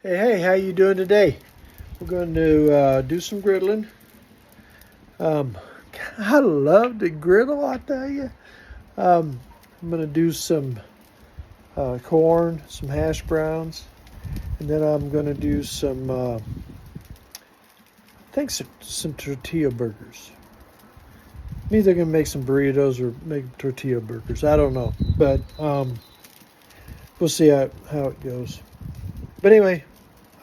Hey, how you doing today? We're going to do some griddling. Um, I love to griddle, I tell you. I'm going to do some corn, some hash browns, and then I'm going to do I think some tortilla burgers. I'm either going to make some burritos or make tortilla burgers. I don't know, but we'll see how it goes. But anyway,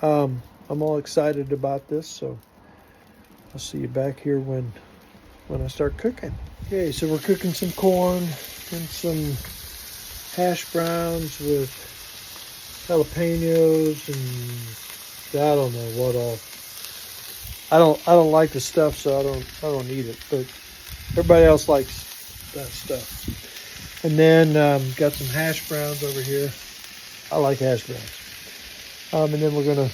I'm all excited about this, so I'll see you back here when I start cooking. Okay, so we're cooking some corn and some hash browns with jalapenos and I don't know what all. I don't like the stuff, so I don't eat it, but everybody else likes that stuff. And then got some hash browns over here. I like hash browns. And then we're gonna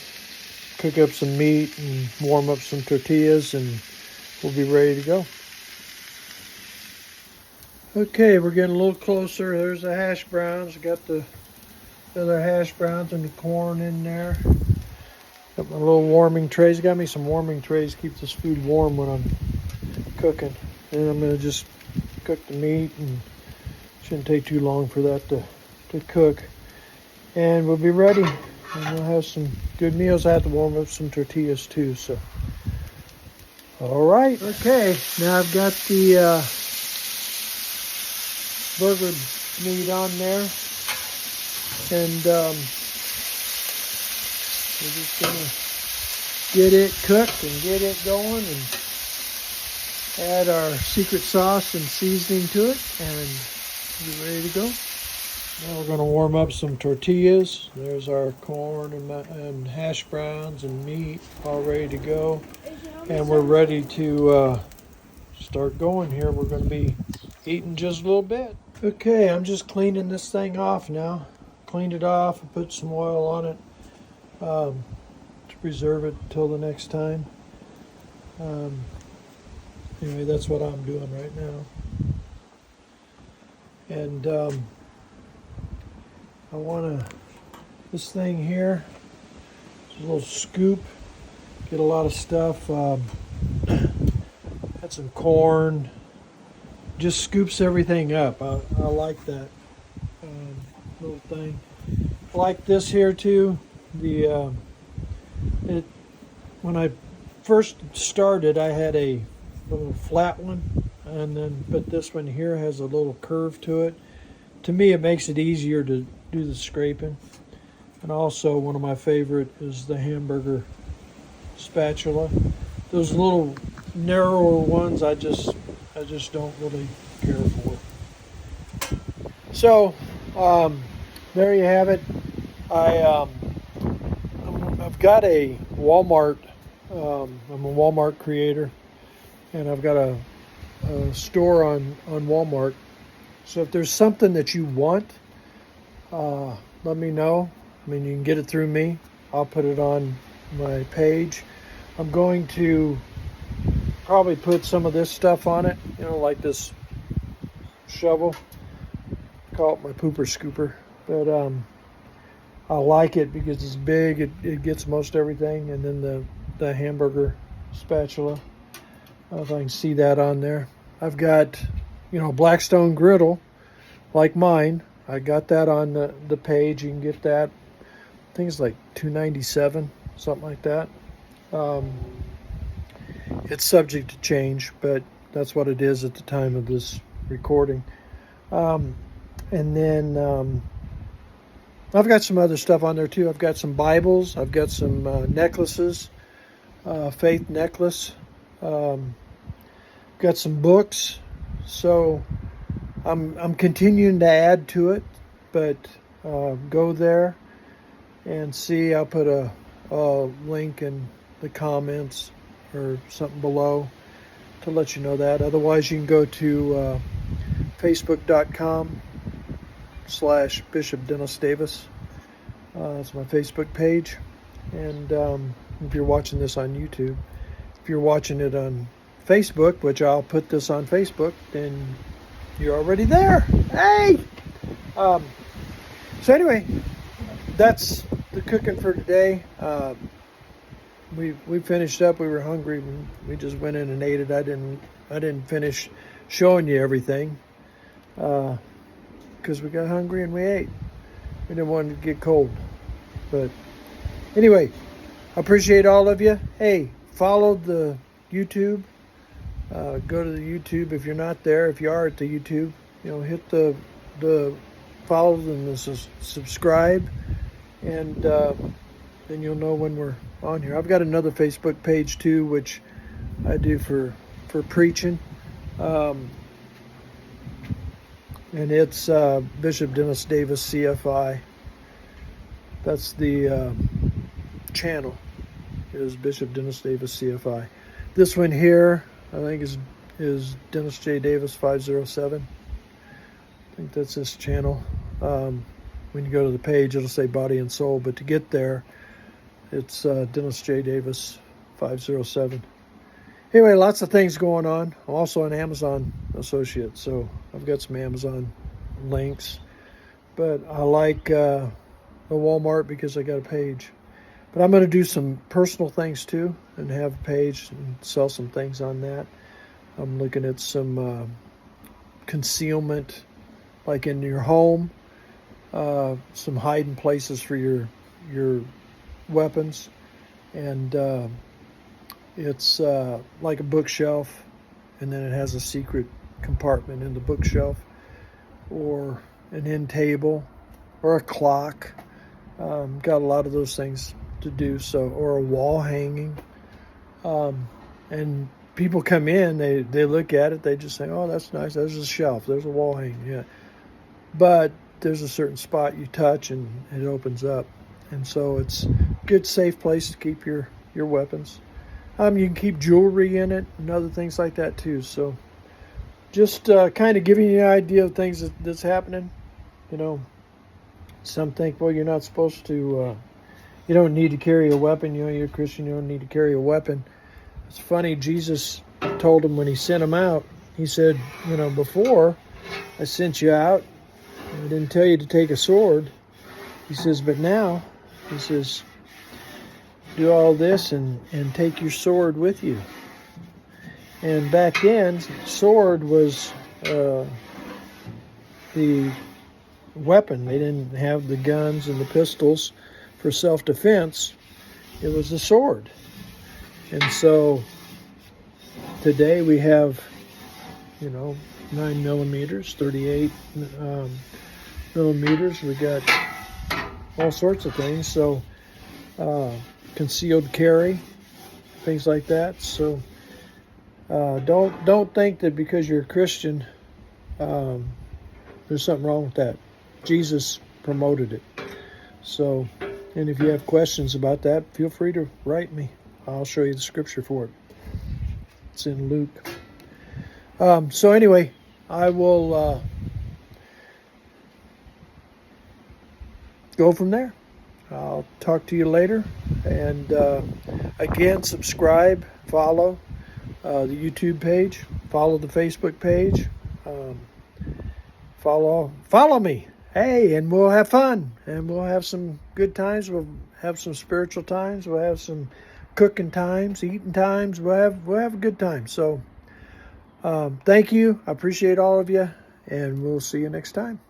cook up some meat and warm up some tortillas, and we'll be ready to go. Okay, we're getting a little closer. There's the hash browns. Got the other hash browns and the corn in there. Got my little warming trays. Got me some warming trays. Keep this food warm when I'm cooking. And I'm gonna just cook the meat, and shouldn't take too long for that to cook. And we'll be ready. And we'll have some good meals. I have to warm up some tortillas too. So, all right. Okay, now I've got the burger meat on there, and we're just gonna get it cooked and get it going, and add our secret sauce and seasoning to it, and be ready to go. Now we're going to warm up some tortillas. There's our corn and hash browns and meat all ready to go. And we're ready to start going here. We're going to be eating just a little bit. Okay, I'm just cleaning this thing off now. Cleaned it off and put some oil on it to preserve it until the next time. Anyway, that's what I'm doing right now. And I want this thing here, a little scoop, get a lot of stuff. Got some corn, just scoops everything up. I like that little thing. I like this here too. When I first started, I had a little flat one, but this one here has a little curve to it. To me, it makes it easier to do the scraping. And also, one of my favorite is the hamburger spatula. Those little narrower ones, I just don't really care for. So there you have it. I've got a Walmart. I'm a Walmart creator, and I've got a store on Walmart. So if there's something that you want, let me know. I mean, you can get it through me. I'll put it on my page. I'm going to probably put some of this stuff on it, like this shovel. Call it my pooper scooper. But I like it because it's big. It gets most everything. And then the hamburger spatula. I don't know if I can see that on there. I've got Blackstone griddle like mine. I got that on the page. You can get that. I think it's like $2.97, something like that. It's subject to change, but that's what it is at the time of this recording. And then I've got some other stuff on there too. I've got some Bibles. I've got some necklaces, faith necklace. Got some books. So I'm continuing to add to it, but go there and see. I'll put a link in the comments or something below to let you know that. Otherwise, you can go to facebook.com/Bishop Dennis Davis. That's my Facebook page. And if you're watching this on YouTube, if you're watching it on Facebook, which I'll put this on Facebook, then you're already there. Hey! So anyway, that's the cooking for today. We finished up. We were hungry. We just went in and ate it. I didn't finish showing you everything because we got hungry and we ate. We didn't want it to get cold. But anyway, I appreciate all of you. Hey, follow the YouTube. Go to the YouTube if you're not there. If you are at the YouTube, hit the follow and the subscribe, and then you'll know when we're on here. I've got another Facebook page too, which I do for preaching, and it's Bishop Dennis Davis CFI. That's the channel, is Bishop Dennis Davis CFI. This one here, I think, is Dennis J. Davis 507. I think that's this channel. When you go to the page, it'll say Body and Soul, but to get there, it's Dennis J. Davis 507. Anyway, lots of things going on. I'm also an Amazon associate, so I've got some Amazon links. But I like the Walmart because I got a page. But I'm going to do some personal things too and have a page and sell some things on that. I'm looking at some concealment, like in your home, some hiding places for your weapons. And it's like a bookshelf, and then it has a secret compartment in the bookshelf, or an end table, or a clock. Got a lot of those things to do, or a wall hanging. And people come in, they look at it, they just say, oh, that's nice, there's a shelf, there's a wall hanging, yeah. But there's a certain spot you touch and it opens up. And so it's a good, safe place to keep your weapons. You can keep jewelry in it and other things like that too. So just kind of giving you an idea of things that's happening. Some think, well, you're not supposed to, you don't need to carry a weapon. You're a Christian, you don't need to carry a weapon. It's funny, Jesus told him when he sent him out, he said, before I sent you out, I didn't tell you to take a sword. He says, but now, he says, do all this and take your sword with you. And back then, sword was the weapon. They didn't have the guns and the pistols for self-defense. It was a sword. And so today we have, 9 millimeters, 38 millimeters. We got all sorts of things. So concealed carry, things like that. So don't think that because you're a Christian, there's something wrong with that. Jesus promoted it. So, and if you have questions about that, feel free to write me. I'll show you the scripture for it. It's in Luke. So anyway, I will go from there. I'll talk to you later. And again, subscribe, follow the YouTube page, follow the Facebook page, follow me. Hey, and we'll have fun, and we'll have some good times. We'll have some spiritual times. We'll have some cooking times, eating times. We'll have a good time. So thank you. I appreciate all of you, and we'll see you next time.